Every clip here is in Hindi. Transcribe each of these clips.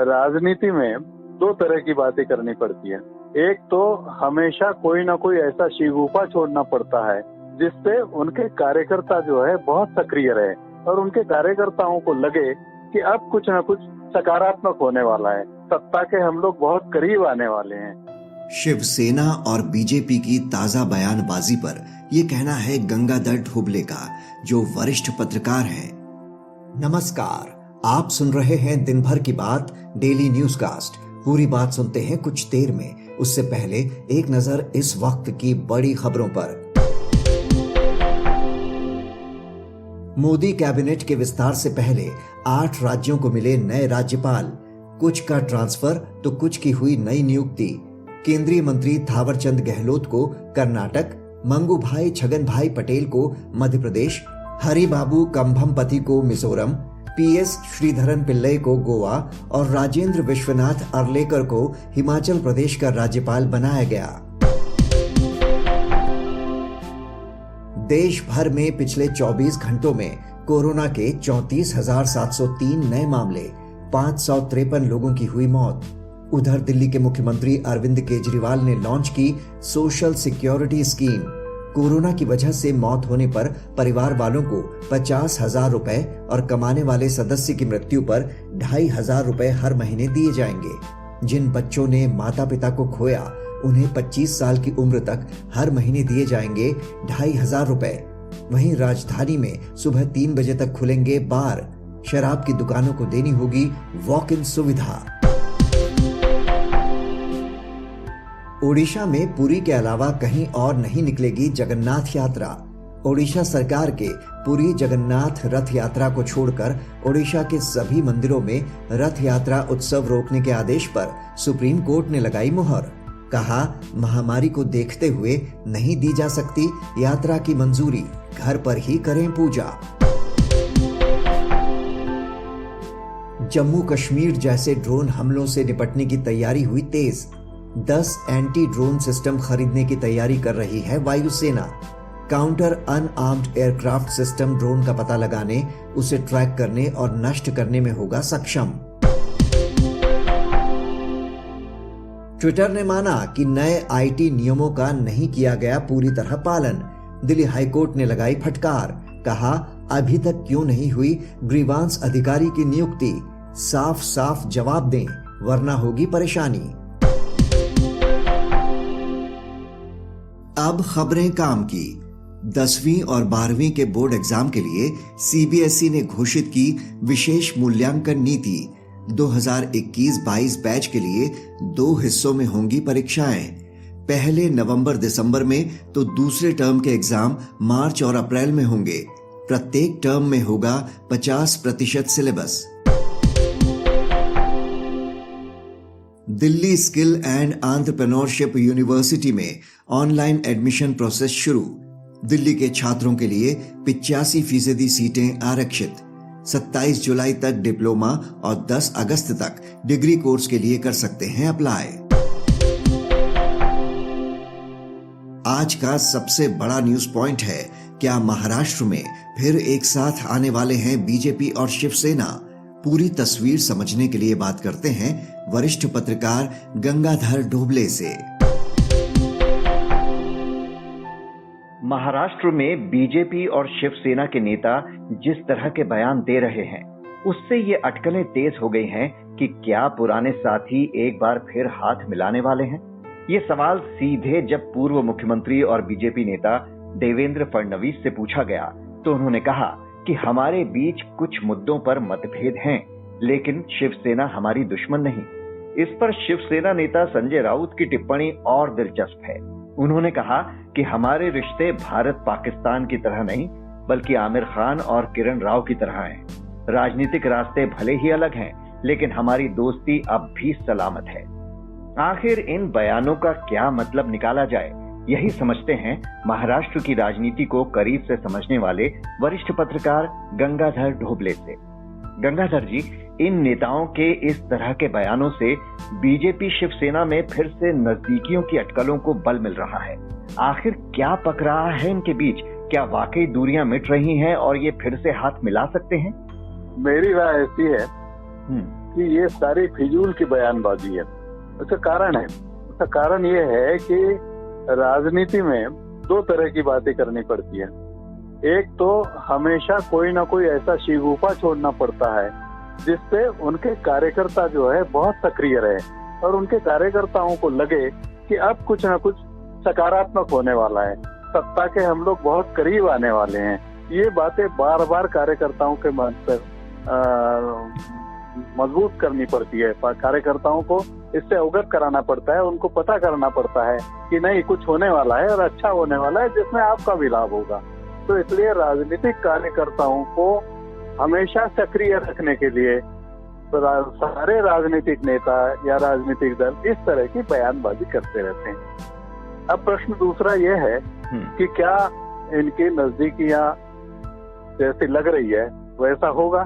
राजनीति में दो तरह की बातें करनी पड़ती है। एक तो हमेशा कोई ना कोई ऐसा शिगुफा छोड़ना पड़ता है जिससे उनके कार्यकर्ता जो है बहुत सक्रिय रहे और उनके कार्यकर्ताओं को लगे कि अब कुछ ना कुछ सकारात्मक होने वाला है, सत्ता के हम लोग बहुत करीब आने वाले हैं। शिवसेना और बीजेपी की ताजा बयानबाजी पर यह कहना है गंगाधर ढोबले का, जो वरिष्ठ पत्रकार हैं। नमस्कार, आप सुन रहे हैं दिन भर की बात डेली न्यूज कास्ट। पूरी बात सुनते हैं कुछ देर में, उससे पहले एक नजर इस वक्त की बड़ी खबरों पर। मोदी कैबिनेट के विस्तार से पहले 8 राज्यों को मिले नए राज्यपाल। कुछ का ट्रांसफर तो कुछ की हुई नई नियुक्ति। केंद्रीय मंत्री थावरचंद गहलोत को कर्नाटक, मंगूभाई छगन भाई पटेल को मध्य प्रदेश, हरिबाबू कंभमपति को मिजोरम, पीएस श्रीधरन पिल्लई को गोवा और राजेंद्र विश्वनाथ अर्लेकर को हिमाचल प्रदेश का राज्यपाल बनाया गया। देश भर में पिछले 24 घंटों में कोरोना के 34,703 नए मामले, 553 लोगों की हुई मौत। उधर दिल्ली के मुख्यमंत्री अरविंद केजरीवाल ने लॉन्च की सोशल सिक्योरिटी स्कीम। कोरोना की वजह से मौत होने पर परिवार वालों को 50,000 रुपए और कमाने वाले सदस्य की मृत्यु पर 2,500 रुपए हर महीने दिए जाएंगे। जिन बच्चों ने माता पिता को खोया उन्हें 25 साल की उम्र तक हर महीने दिए जाएंगे 2,500 रुपए। वहीं राजधानी में सुबह 3 बजे तक खुलेंगे बार। शराब की दुकानों को देनी होगी वॉक इन सुविधा। ओडिशा में पुरी के अलावा कहीं और नहीं निकलेगी जगन्नाथ यात्रा। ओडिशा सरकार के पुरी जगन्नाथ रथ यात्रा को छोड़कर ओडिशा के सभी मंदिरों में रथ यात्रा उत्सव रोकने के आदेश पर सुप्रीम कोर्ट ने लगाई मुहर। कहा, महामारी को देखते हुए नहीं दी जा सकती यात्रा की मंजूरी, घर पर ही करें पूजा। जम्मू कश्मीर जैसे ड्रोन हमलों से निपटने की तैयारी हुई तेज। 10 एंटी ड्रोन सिस्टम खरीदने की तैयारी कर रही है वायुसेना। Counter unarmoured aircraft system drone का पता लगाने, उसे ट्रैक करने और नष्ट करने में होगा सक्षम। ट्विटर ने माना कि नए आईटी नियमों का नहीं किया गया पूरी तरह पालन। दिल्ली हाईकोर्ट ने लगाई फटकार। कहा, अभी तक क्यों नहीं हुई ग्रीवांस अधिकारी की नियुक्ति? साफ साफ जवाब दें, वरना होगी परेशानी। अब खबरें काम की। 10वीं और 12वीं के बोर्ड एग्जाम के लिए सीबीएसई ने घोषित की विशेष मूल्यांकन नीति। 2021-22 बैच के लिए 2 हिस्सों में होंगी परीक्षाएं। पहले नवंबर-दिसंबर में तो दूसरे टर्म के एग्जाम मार्च और अप्रैल में होंगे। प्रत्येक टर्म में होगा 50% syllabus. Delhi skill and entrepreneurship university में ऑनलाइन एडमिशन प्रोसेस शुरू। दिल्ली के छात्रों के लिए 85% सीटें आरक्षित। 27 जुलाई तक डिप्लोमा और 10 अगस्त तक डिग्री कोर्स के लिए कर सकते हैं अप्लाई। आज का सबसे बड़ा न्यूज पॉइंट है, क्या महाराष्ट्र में फिर एक साथ आने वाले हैं बीजेपी और शिवसेना? पूरी तस्वीर समझने के लिए बात करते हैं वरिष्ठ पत्रकार गंगाधर ढोबले से। महाराष्ट्र में बीजेपी और शिवसेना के नेता जिस तरह के बयान दे रहे हैं, उससे ये अटकलें तेज हो गई हैं कि क्या पुराने साथी एक बार फिर हाथ मिलाने वाले हैं? ये सवाल सीधे जब पूर्व मुख्यमंत्री और बीजेपी नेता देवेंद्र फडणवीस से पूछा गया तो उन्होंने कहा कि हमारे बीच कुछ मुद्दों पर मतभेद हैं, लेकिन शिवसेना हमारी दुश्मन नहीं। इस पर शिवसेना नेता संजय राउत की टिप्पणी और दिलचस्प है। उन्होंने कहा कि हमारे रिश्ते भारत पाकिस्तान की तरह नहीं, बल्कि आमिर खान और किरण राव की तरह हैं। राजनीतिक रास्ते भले ही अलग हैं, लेकिन हमारी दोस्ती अब भी सलामत है। आखिर इन बयानों का क्या मतलब निकाला जाए, यही समझते हैं महाराष्ट्र की राजनीति को करीब से समझने वाले वरिष्ठ पत्रकार गंगाधर ढोबले से। गंगाधर जी, इन नेताओं के इस तरह के बयानों से बीजेपी शिवसेना में फिर से नजदीकियों की अटकलों को बल मिल रहा है। आखिर क्या पक रहा है इनके बीच? क्या वाकई दूरियां मिट रही हैं और ये फिर से हाथ मिला सकते हैं? मेरी राय ऐसी है कि ये सारी फिजूल की बयानबाजी है। उसका कारण ये है कि राजनीति में दो तरह की बातें करनी पड़ती है। एक तो हमेशा कोई ना कोई ऐसा शिगुफा छोड़ना पड़ता है जिससे उनके कार्यकर्ता जो है बहुत सक्रिय रहे और उनके कार्यकर्ताओं को लगे कि अब कुछ ना कुछ सकारात्मक होने वाला है, सत्ता के हम लोग बहुत करीब आने वाले हैं। ये बातें बार बार कार्यकर्ताओं के मन पर मजबूत करनी पड़ती है। कार्यकर्ताओं को इससे अवगत कराना पड़ता है, उनको पता करना पड़ता है कि नहीं, कुछ होने वाला है और अच्छा होने वाला है जिसमें आपका भी लाभ होगा। तो इसलिए राजनीतिक कार्यकर्ताओं को हमेशा सक्रिय रखने के लिए सारे राजनीतिक नेता या राजनीतिक दल इस तरह की बयानबाजी करते रहते हैं। अब प्रश्न दूसरा ये है कि क्या इनकी नजदीकियां जैसी लग रही है वैसा होगा?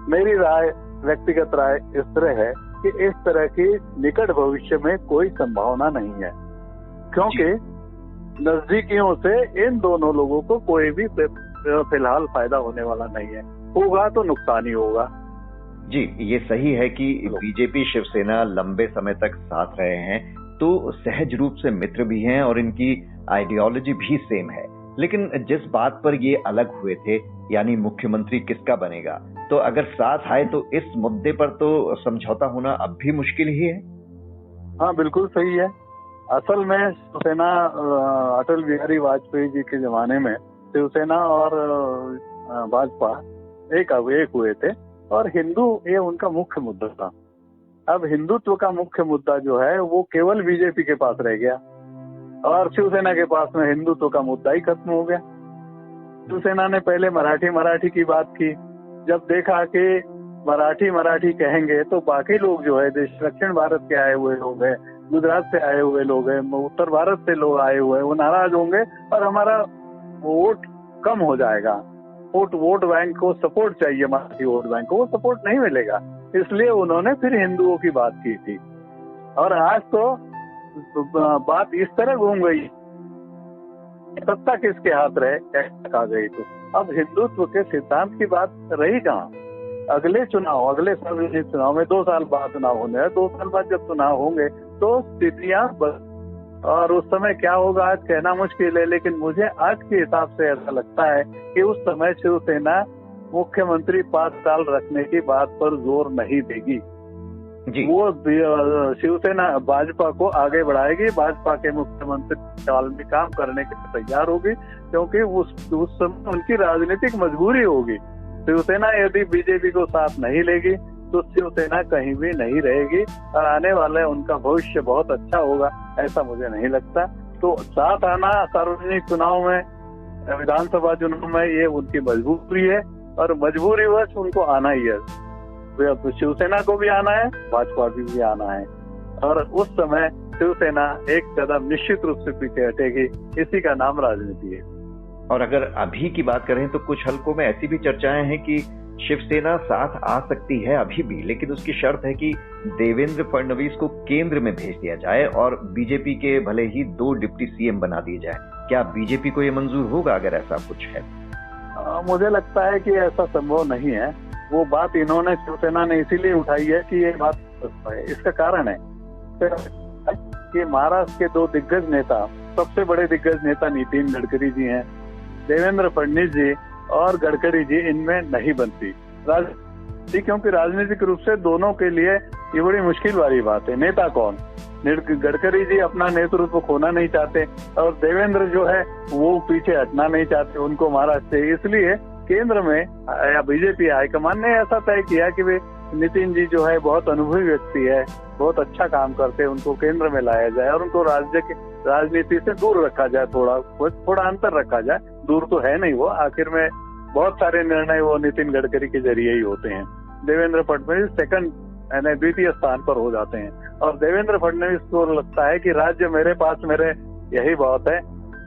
मेरी राय, व्यक्तिगत राय इस तरह है कि इस तरह की निकट भविष्य में कोई संभावना नहीं है, क्योंकि नजदीकियों से इन दोनों लोगों को कोई भी फिलहाल फायदा होने वाला नहीं है। होगा तो नुकसान ही होगा। जी, ये सही है कि बीजेपी शिवसेना लंबे समय तक साथ रहे हैं, तो सहज रूप से मित्र भी हैं और इनकी आइडियोलॉजी भी सेम है। लेकिन जिस बात पर ये अलग हुए थे, यानी मुख्यमंत्री किसका बनेगा, तो अगर साथ आए तो इस मुद्दे पर तो समझौता होना अब भी मुश्किल ही है। हाँ, बिल्कुल सही है। असल में शिवसेना अटल बिहारी वाजपेयी जी के जमाने में शिवसेना और भाजपा एक हुए थे और हिंदू ये उनका मुख्य मुद्दा था। अब हिंदुत्व का मुख्य मुद्दा जो है वो केवल बीजेपी के पास रह गया और शिवसेना के पास में हिंदुत्व का मुद्दा ही खत्म हो गया। शिवसेना ने पहले मराठी की बात की, जब देखा कि मराठी कहेंगे तो बाकी लोग जो है दक्षिण भारत के आए हुए लोग हैं, गुजरात से आए हुए लोग हैं, उत्तर भारत से लोग आए हुए हैं, वो नाराज होंगे और हमारा वोट कम हो जाएगा। वोट बैंक को सपोर्ट चाहिए, मराठी वोट बैंक को वो सपोर्ट नहीं मिलेगा, इसलिए उन्होंने फिर हिंदुओं की बात की थी। और आज तो बात इस तरह घूम गई, सत्ता किसके हाथ रहे आ गई। तो अब हिंदुत्व के सिद्धांत की बात रही कहाँ? अगले सार्वजनिक चुनाव में 2 साल बाद चुनाव होने हैं, 2 साल बाद जब चुनाव होंगे तो स्थितियां और उस समय क्या होगा आज कहना मुश्किल है। लेकिन मुझे आज के हिसाब से ऐसा लगता है कि उस समय शिवसेना मुख्यमंत्री 5 साल रखने की बात पर जोर नहीं देगी जी। वो शिवसेना भाजपा को आगे बढ़ाएगी, भाजपा के मुख्यमंत्री काल में काम करने के लिए तैयार होगी, क्योंकि उस समय उनकी राजनीतिक मजबूरी होगी। शिवसेना यदि बीजेपी को साथ नहीं लेगी तो शिवसेना कहीं भी नहीं रहेगी और आने वाले उनका भविष्य बहुत अच्छा होगा, ऐसा मुझे नहीं लगता। तो साथ आना सार्वजनिक चुनाव में, विधानसभा चुनाव में, ये उनकी मजबूरी है और मजबूरीवश उनको आना ही है। शिवसेना को भी आना है, भाजपा को भी आना है और उस समय शिवसेना एक कदम निश्चित रूप से पीछे हटेगी। इसी का नाम राजनीति है। और अगर अभी की बात करें तो कुछ हलकों में ऐसी भी चर्चाएं हैं कि शिवसेना साथ आ सकती है अभी भी, लेकिन उसकी शर्त है कि देवेंद्र फडणवीस को केंद्र में भेज दिया जाए और बीजेपी के भले ही 2 डिप्टी सीएम बना दिए जाए। क्या बीजेपी को ये मंजूर होगा अगर ऐसा कुछ है? मुझे लगता है कि ऐसा संभव नहीं है। वो बात इन्होंने, शिवसेना ने इसीलिए उठाई है कि ये बात है। इसका कारण है कि महाराष्ट्र के 2 दिग्गज नेता, सबसे बड़े दिग्गज नेता नितिन गडकरी जी हैं, देवेंद्र फडणवीस जी और गडकरी जी इनमें नहीं बनती क्योंकि राजनीतिक रूप से दोनों के लिए ये बड़ी मुश्किल वाली बात है। नेता कौन? गडकरी जी अपना नेतृत्व खोना नहीं चाहते और देवेंद्र जो है वो पीछे हटना नहीं चाहते, उनको महाराष्ट्र से। इसलिए केंद्र में या बीजेपी हाईकमान ने ऐसा तय किया कि वे नितिन जी जो है बहुत अनुभवी व्यक्ति है, बहुत अच्छा काम करते हैं, उनको केंद्र में लाया जाए और उनको राज्य की राजनीति से दूर रखा जाए, थोड़ा अंतर रखा जाए। दूर तो है नहीं वो, आखिर में बहुत सारे निर्णय वो नितिन गडकरी के जरिए ही होते हैं। देवेंद्र फडणवीस द्वितीय स्थान पर हो जाते हैं और देवेंद्र फडणवीस को लगता है कि राज्य मेरे पास, मेरे यही बहुत है,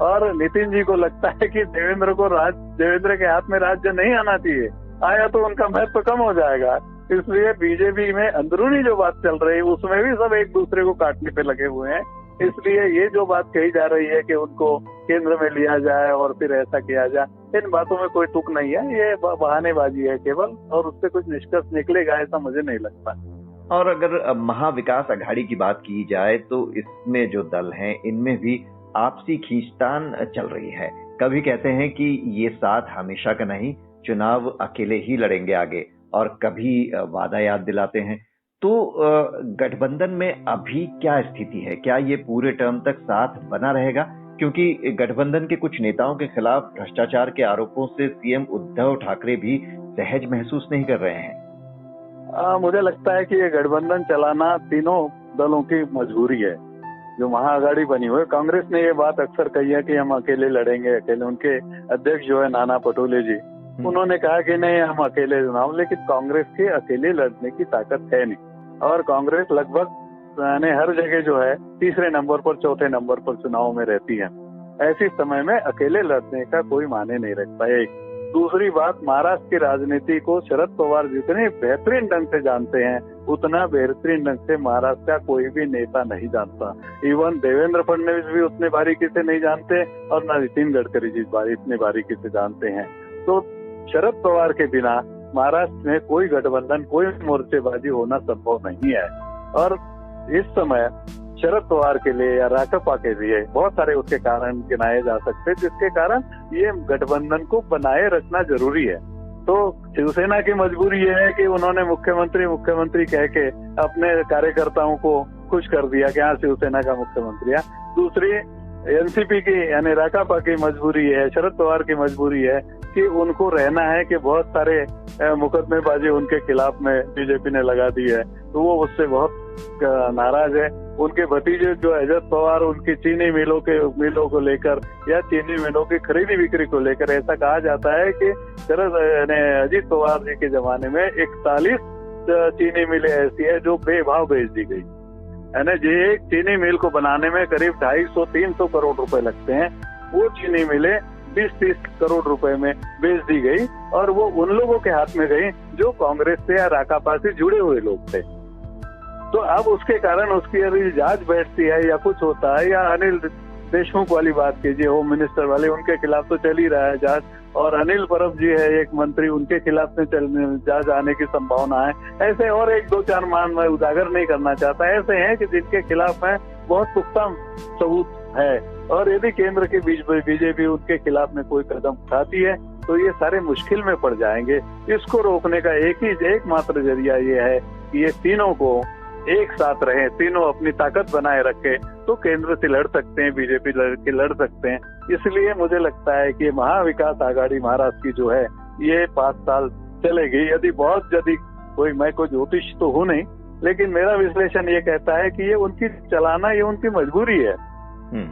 और नितिन जी को लगता है कि देवेंद्र के हाथ में राज्य नहीं आना चाहिए, आया तो उनका महत्व कम हो जाएगा। इसलिए बीजेपी में अंदरूनी जो बात चल रही है उसमें भी सब एक दूसरे को काटने पे लगे हुए हैं इसलिए ये जो बात कही जा रही है कि उनको केंद्र में लिया जाए और फिर ऐसा किया जाए, इन बातों में कोई तुक नहीं है, ये बहानेबाजी है केवल, और उससे कुछ निष्कर्ष निकलेगा ऐसा मुझे नहीं लगता। और अगर महाविकास अघाड़ी की बात की जाए तो इसमें जो दल हैं इनमें भी आपसी खींचतान चल रही है। कभी कहते हैं कि ये साथ हमेशा का नहीं, चुनाव अकेले ही लड़ेंगे आगे, और कभी वादा याद दिलाते हैं। तो गठबंधन में अभी क्या स्थिति है? क्या ये पूरे टर्म तक साथ बना रहेगा? क्योंकि गठबंधन के कुछ नेताओं के खिलाफ भ्रष्टाचार के आरोपों से सीएम उद्धव ठाकरे भी सहज महसूस नहीं कर रहे हैं। मुझे लगता है कि ये गठबंधन चलाना तीनों दलों की मजबूरी है। जो महाअघाड़ी बनी हुई है, कांग्रेस ने ये बात अक्सर कही है कि हम अकेले लड़ेंगे, अकेले। उनके अध्यक्ष जो है नाना पटोले जी, उन्होंने कहा कि नहीं हम अकेले चुनाव, लेकिन कांग्रेस के अकेले लड़ने की ताकत है नहीं, और कांग्रेस लगभग हर जगह जो है तीसरे नंबर पर, चौथे नंबर पर चुनाव में रहती है। ऐसे समय में अकेले लड़ने का कोई माने नहीं रखता है। दूसरी बात, महाराष्ट्र की राजनीति को शरद पवार जितने बेहतरीन ढंग से जानते हैं, उतना बेहतरीन ढंग से महाराष्ट्र का कोई भी नेता नहीं जानता। इवन देवेंद्र फडणवीस भी उतने बारीकी से नहीं जानते, और न नितिन गडकरी जी इतने बारीकी से जानते हैं। तो शरद पवार के बिना महाराष्ट्र में कोई गठबंधन, कोई मोर्चेबाजी होना संभव नहीं है। और इस समय शरद पवार के लिए या रासपा के लिए बहुत सारे उसके कारण गिनाए जा सकते हैं, जिसके कारण ये गठबंधन को बनाए रखना जरूरी है। तो शिवसेना की मजबूरी ये है कि उन्होंने मुख्यमंत्री कह के अपने कार्यकर्ताओं को खुश कर दिया कि हाँ शिवसेना का मुख्यमंत्री है। दूसरी एनसीपी की यानी राकापा की मजबूरी है, शरद पवार की मजबूरी है कि उनको रहना है कि बहुत सारे मुकदमेबाजी उनके खिलाफ में बीजेपी ने लगा दी है, तो वो उससे बहुत नाराज है। उनके भतीजे जो अजय पवार, उनकी चीनी मिलों को लेकर या चीनी मिलों की खरीदी बिक्री को लेकर ऐसा कहा जाता है कि अजीत पवार जी के जमाने में 41 चीनी मिलें ऐसी है जो बेभाव बेच दी गई, यानी जो एक चीनी मिल को बनाने में करीब 250-300 करोड़ रुपए लगते हैं, वो चीनी मिलें 20-30 करोड़ रुपए में बेच दी गई, और वो उन लोगों के हाथ में गई जो कांग्रेस से या राकापा से जुड़े हुए लोग थे। तो अब उसके कारण उसकी यदि जांच बैठती है या कुछ होता है, या अनिल देशमुख वाली बात कीजिए, होम मिनिस्टर वाले, उनके खिलाफ तो चल ही रहा है जांच, और अनिल परब जी है एक मंत्री, उनके खिलाफ में जांच आने की संभावना है। ऐसे और 1-2-4 मान मैं उजागर नहीं करना चाहता, ऐसे हैं कि जिनके खिलाफ में बहुत पुख्ता सबूत है, और यदि केंद्र की बीजेपी उनके खिलाफ में कोई कदम उठाती है तो ये सारे मुश्किल में पड़ जाएंगे। इसको रोकने का एकमात्र जरिया ये है कि ये तीनों को एक साथ रहे, तीनों अपनी ताकत बनाए रखे, तो केंद्र से लड़ सकते हैं, बीजेपी लड़ सकते हैं। इसलिए मुझे लगता है कि महाविकास आघाड़ी महाराष्ट्र की जो है ये 5 साल चलेगी। यदि मैं कोई ज्योतिष तो हूँ नहीं, लेकिन मेरा विश्लेषण ये कहता है कि ये उनकी चलाना, ये उनकी मजबूरी है।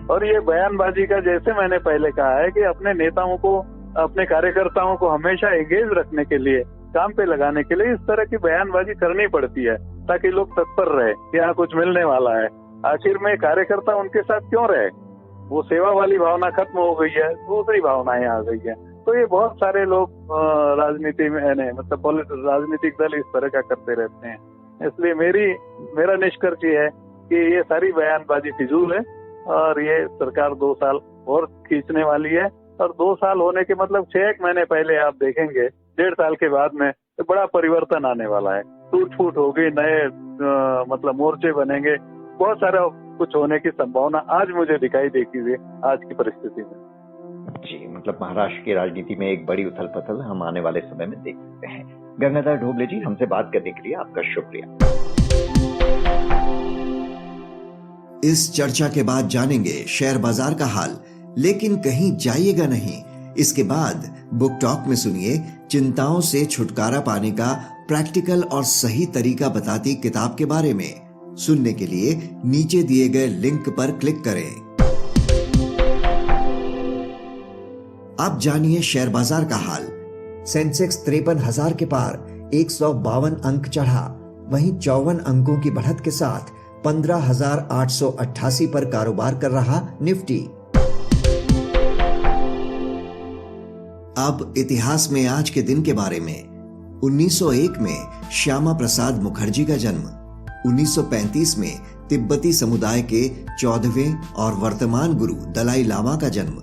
और ये बयानबाजी का, जैसे मैंने पहले कहा है कि अपने नेताओं को, अपने कार्यकर्ताओं को हमेशा एंगेज रखने के लिए, काम पे लगाने के लिए इस तरह की बयानबाजी करनी पड़ती है, ताकि लोग तत्पर रहे कि यहाँ कुछ मिलने वाला है। आखिर में कार्यकर्ता उनके साथ क्यों रहे? वो सेवा वाली भावना खत्म हो गई है, दूसरी भावनाएं आ गई है। तो ये बहुत सारे लोग राजनीति में राजनीतिक दल इस तरह का करते रहते हैं। इसलिए मेरा निष्कर्ष ये है कि ये सारी बयानबाजी फिजूल है, और ये सरकार 2 साल और खींचने वाली है। और 2 साल होने के मतलब 6 महीने पहले आप देखेंगे, 1.5 साल के बाद में तो बड़ा परिवर्तन आने वाला है। टूट फूट होगी, नए मोर्चे बनेंगे, बहुत सारा कुछ होने की संभावना आज मुझे दिखाई देती है आज की परिस्थिति में। जी, महाराष्ट्र की राजनीति में एक बड़ी उथल पुथल हम आने वाले समय में देख सकते हैं। गंगाधर ढोबले जी, हमसे बात करने के लिए आपका शुक्रिया। इस चर्चा के बाद जानेंगे शेयर बाजार का हाल, लेकिन कहीं जाइएगा नहीं। इसके बाद बुक टॉक में सुनिए चिंताओं से छुटकारा पाने का प्रैक्टिकल और सही तरीका बताती किताब के बारे में। सुनने के लिए नीचे दिए गए लिंक पर क्लिक करें। अब जानिए शेयर बाजार का हाल। सेंसेक्स 53,000 के पार 152 अंक चढ़ा, वहीं 54 अंकों की बढ़त के साथ 15,888 पर कारोबार कर रहा निफ्टी। अब इतिहास में आज के दिन के बारे में। 1901 में श्यामा प्रसाद मुखर्जी का जन्म, 1935 में तिब्बती समुदाय के 14वें और वर्तमान गुरु दलाई लामा का जन्म।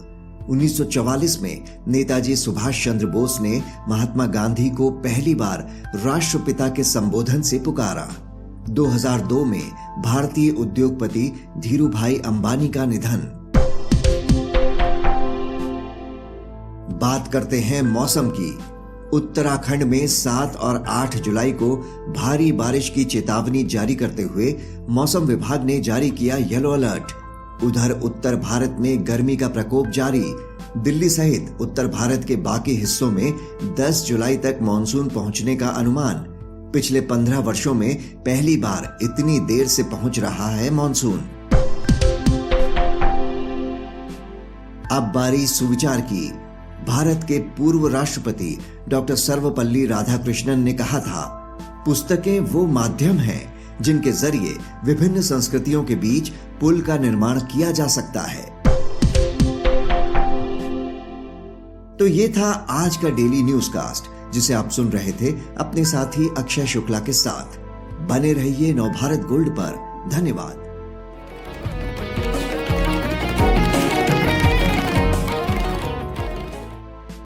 1944 में नेताजी सुभाष चंद्र बोस ने महात्मा गांधी को पहली बार राष्ट्रपिता के संबोधन से पुकारा। 2002 में भारतीय उद्योगपति धीरूभाई अंबानी का निधन। बात करते हैं मौसम की। उत्तराखंड में 7 और 8 जुलाई को भारी बारिश की चेतावनी जारी करते हुए मौसम विभाग ने जारी किया येलो अलर्ट। उधर उत्तर भारत में गर्मी का प्रकोप जारी। दिल्ली सहित उत्तर भारत के बाकी हिस्सों में 10 जुलाई तक मानसून पहुंचने का अनुमान। पिछले 15 वर्षों में पहली बार इतनी देर से पहुंच रहा है मानसून। अब बारी सुविचार की। भारत के पूर्व राष्ट्रपति डॉक्टर सर्वपल्ली राधाकृष्णन ने कहा था, पुस्तकें वो माध्यम हैं जिनके जरिए विभिन्न संस्कृतियों के बीच पुल का निर्माण किया जा सकता है। तो ये था आज का डेली न्यूज कास्ट, जिसे आप सुन रहे थे अपने साथी अक्षय शुक्ला के साथ। बने रहिए नवभारत गोल्ड पर। धन्यवाद।